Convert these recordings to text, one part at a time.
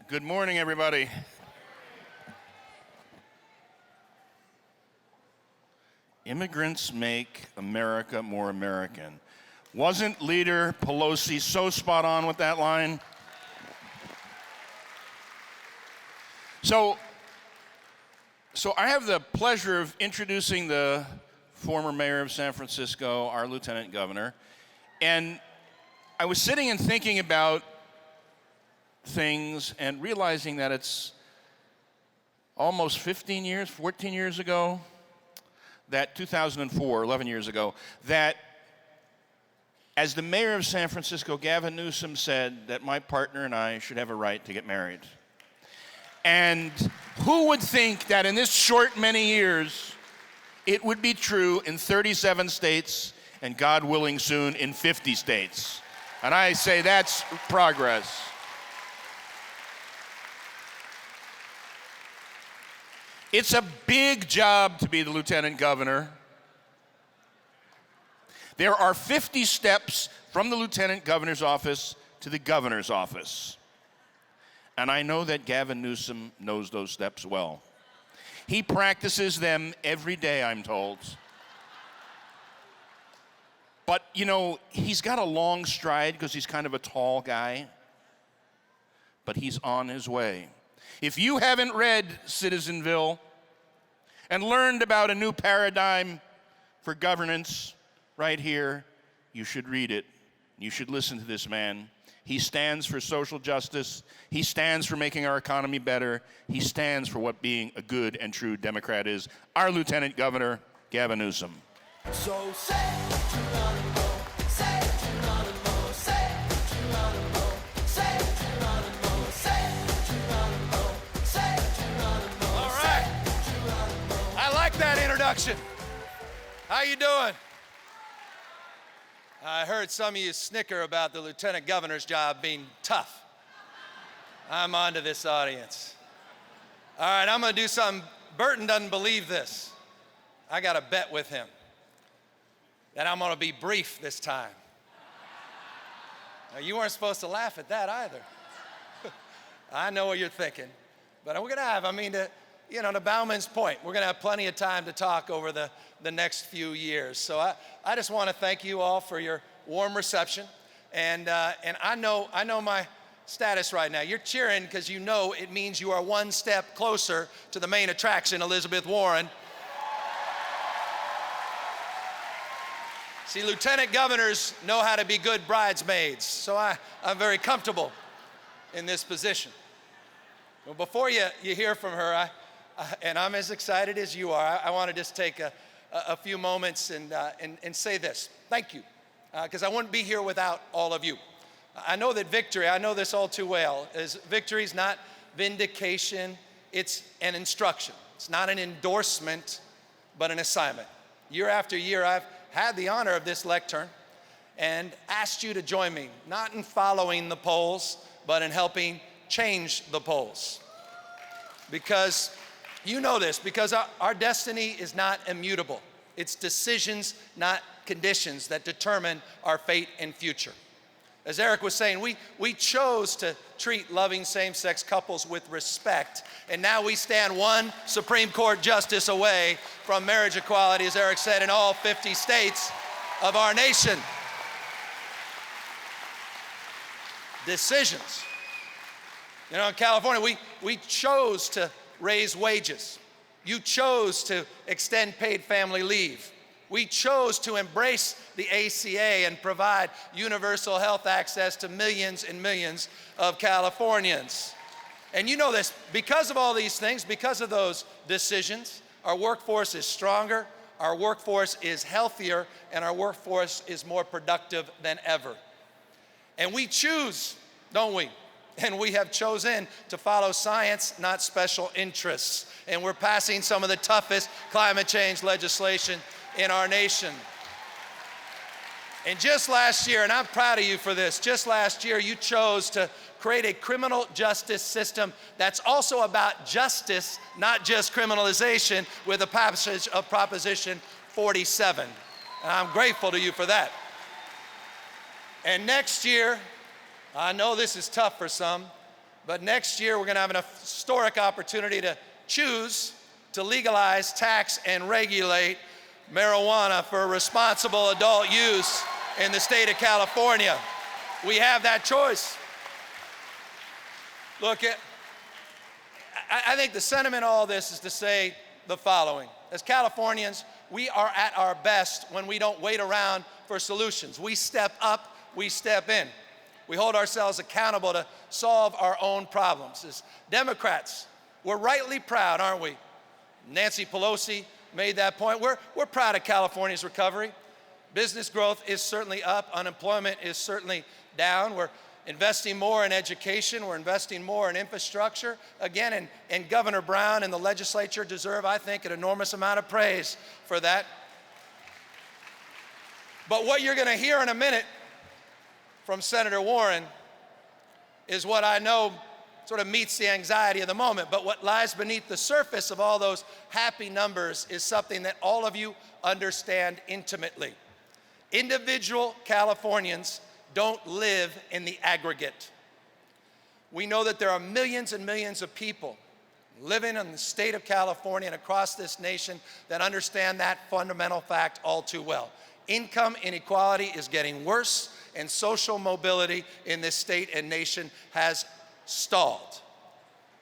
Good morning, everybody. Immigrants make America more American. Wasn't Leader Pelosi so spot on with that line? So I have the pleasure of introducing the former mayor of San Francisco, our lieutenant governor. And I was sitting and thinking about things and realizing that it's almost 14 years ago, that 2004, 11 years ago, that as the mayor of San Francisco, Gavin Newsom said that my partner and I should have a right to get married. And who would think that in this short many years, it would be true in 37 states and God willing soon in 50 states? And I say that's progress. It's a big job to be the lieutenant governor. There are 50 steps from the lieutenant governor's office to the governor's office. And I know that Gavin Newsom knows those steps well. He practices them every day, I'm told. But, you know, he's got a long stride because he's kind of a tall guy. But he's on his way. If you haven't read Citizenville and learned about a new paradigm for governance right here, you should read it. You should listen to this man. He stands for social justice. He stands for making our economy better. He stands for what being a good and true Democrat is. Our Lieutenant Governor, Gavin Newsom. So say what you wanna know, say what you wanna know, say what you wanna know, say what you wanna know, say what you wanna know, say what you wanna know. All right. I like that introduction. How you doing? I heard some of you snicker about the lieutenant governor's job being tough. I'm on to this audience. All right, I'm gonna do something. Burton doesn't believe this. I got a bet with him that I'm gonna be brief this time. Now, you weren't supposed to laugh at that either. I know what you're thinking, but we're gonna have, to Bauman's point, we're gonna have plenty of time to talk over the next few years. So I just wanna thank you all for your warm reception. And I know my status right now. You're cheering because you know it means you are one step closer to the main attraction, Elizabeth Warren. See, lieutenant governors know how to be good bridesmaids, so I'm very comfortable in this position. Well, before you hear from her, and I'm as excited as you are, I want to just take a few moments and say this. Thank you, because I wouldn't be here without all of you. I know that victory, I know this all too well, is victory's not vindication, it's an instruction. It's not an endorsement, but an assignment. Year after year, I've had the honor of this lectern and asked you to join me, not in following the polls, but in helping change the polls. Because you know this, because our destiny is not immutable. It's decisions, not conditions, that determine our fate and future. As Eric was saying, we chose to treat loving same-sex couples with respect, and now we stand one Supreme Court justice away from marriage equality, as Eric said, in all 50 states of our nation. Decisions. You know, in California, we chose to raise wages. You chose to extend paid family leave. We chose to embrace the ACA and provide universal health access to millions and millions of Californians. And you know this, because of all these things, because of those decisions, our workforce is stronger, our workforce is healthier, and our workforce is more productive than ever. And we choose, don't we? And we have chosen to follow science, not special interests. And we're passing some of the toughest climate change legislation in our nation. And just last year, and I'm proud of you for this, just last year you chose to create a criminal justice system that's also about justice, not just criminalization, with the passage of Proposition 47. And I'm grateful to you for that. And next year, I know this is tough for some, But next year, we're going to have an historic opportunity to choose to legalize, tax, and regulate marijuana for responsible adult use in the state of California. We have that choice. Look, I think the sentiment of all this is to say the following. As Californians, we are at our best when we don't wait around for solutions. We step up, we step in. We hold ourselves accountable to solve our own problems. As Democrats, we're rightly proud, aren't we? Nancy Pelosi made that point. We're proud of California's recovery. Business growth is certainly up. Unemployment is certainly down. We're investing more in education. We're investing more in infrastructure. Again, and Governor Brown and the legislature deserve, I think, an enormous amount of praise for that. But what you're going to hear in a minute from Senator Warren is what I know sort of meets the anxiety of the moment, but what lies beneath the surface of all those happy numbers is something that all of you understand intimately. Individual Californians don't live in the aggregate. We know that there are millions and millions of people living in the state of California and across this nation that understand that fundamental fact all too well. Income inequality is getting worse, and social mobility in this state and nation has stalled.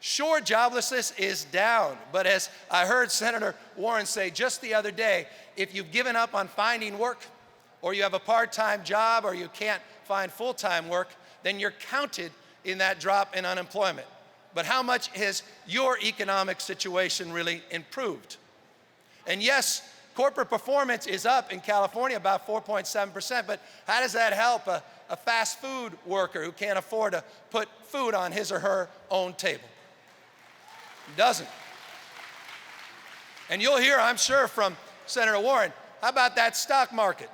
Sure, joblessness is down, but as I heard Senator Warren say just the other day, if you've given up on finding work, or you have a part-time job, or you can't find full-time work, then you're counted in that drop in unemployment. But how much has your economic situation really improved? And yes, corporate performance is up in California about 4.7%, but how does that help a fast food worker who can't afford to put food on his or her own table? It doesn't. And you'll hear, I'm sure, from Senator Warren, how about that stock market?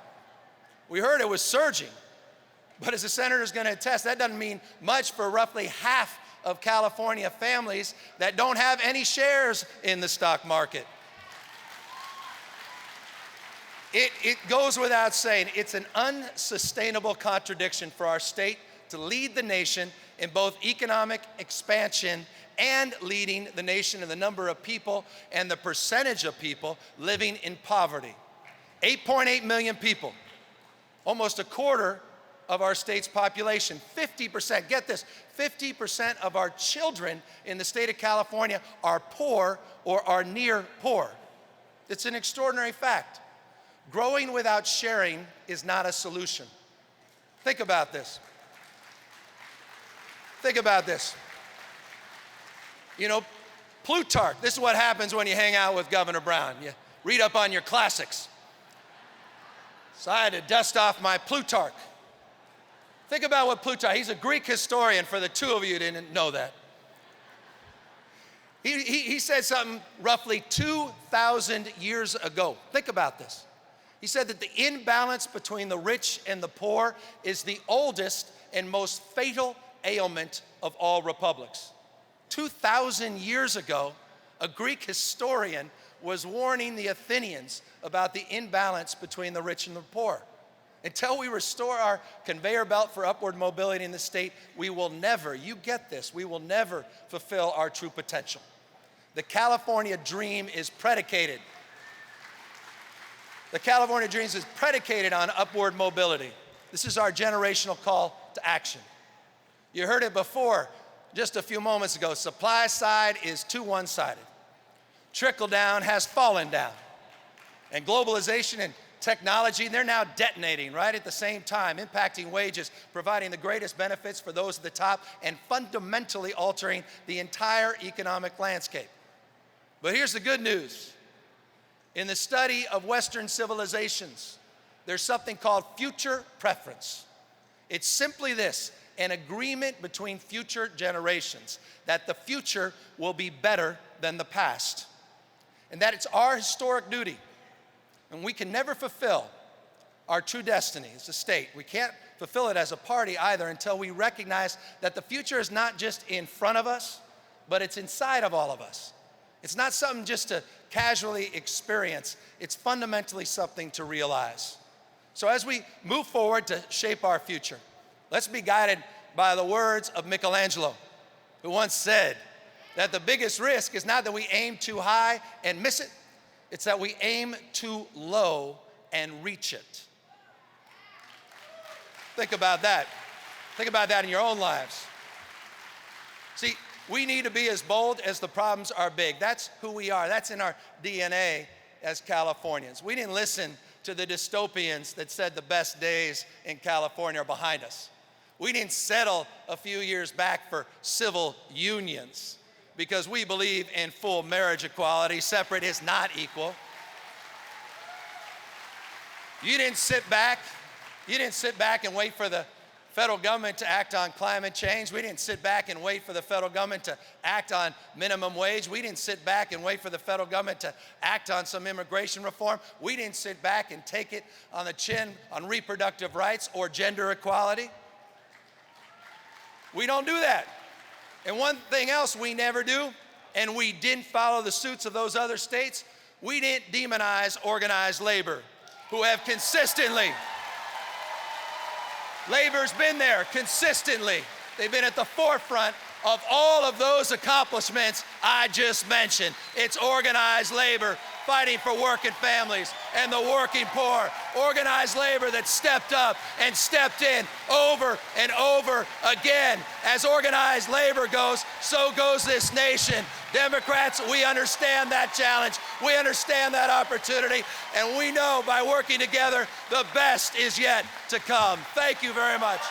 We heard it was surging, but as the senator's going to attest, that doesn't mean much for roughly half of California families that don't have any shares in the stock market. It goes without saying, it's an unsustainable contradiction for our state to lead the nation in both economic expansion and leading the nation in the number of people and the percentage of people living in poverty. 8.8 million people, almost a quarter of our state's population. 50%, get this, 50% of our children in the state of California are poor or are near poor. It's an extraordinary fact. Growing without sharing is not a solution. Think about this. Think about this. You know, Plutarch, this is what happens when you hang out with Governor Brown. You read up on your classics. So I had to dust off my Plutarch. Think about what Plutarch, he's a Greek historian for the two of you who didn't know that. He said something roughly 2,000 years ago. Think about this. He said that the imbalance between the rich and the poor is the oldest and most fatal ailment of all republics. 2,000 years ago, a Greek historian was warning the Athenians about the imbalance between the rich and the poor. Until we restore our conveyor belt for upward mobility in the state, we will never, you get this, we will never fulfill our true potential. The California dream is predicated. The California dream is predicated on upward mobility. This is our generational call to action. You heard it before, just a few moments ago. Supply side is too one-sided. Trickle down has fallen down. And globalization and technology, they're now detonating right at the same time, impacting wages, providing the greatest benefits for those at the top, and fundamentally altering the entire economic landscape. But here's the good news. In the study of Western civilizations, there's something called future preference. It's simply this, an agreement between future generations that the future will be better than the past, and that it's our historic duty, and we can never fulfill our true destiny as a state. We can't fulfill it as a party either until we recognize that the future is not just in front of us, but it's inside of all of us. It's not something just to casually experience. It's fundamentally something to realize. So as we move forward to shape our future, let's be guided by the words of Michelangelo. who once said that the biggest risk is not that we aim too high and miss it, it's that we aim too low and reach it. Think about that. Think about that in your own lives. See, we need to be as bold as the problems are big. That's who we are. That's in our DNA as Californians. We didn't listen to the dystopians that said the best days in California are behind us. We didn't settle a few years back for civil unions because we believe in full marriage equality. Separate is not equal. You didn't sit back and wait for the federal government to act on climate change. We didn't sit back and wait for the federal government to act on minimum wage. We didn't sit back and wait for the federal government to act on some immigration reform. We didn't sit back and take it on the chin on reproductive rights or gender equality. We don't do that. And one thing else we never do, and we didn't follow the suits of those other states, we didn't demonize organized labor, who have consistently, labor's been there consistently. They've been at the forefront of all of those accomplishments I just mentioned. It's organized labor fighting for working families and the working poor. Organized labor that stepped up and stepped in over and over again. As organized labor goes, so goes this nation. Democrats, we understand that challenge. We understand that opportunity. And we know by working together, the best is yet to come. Thank you very much.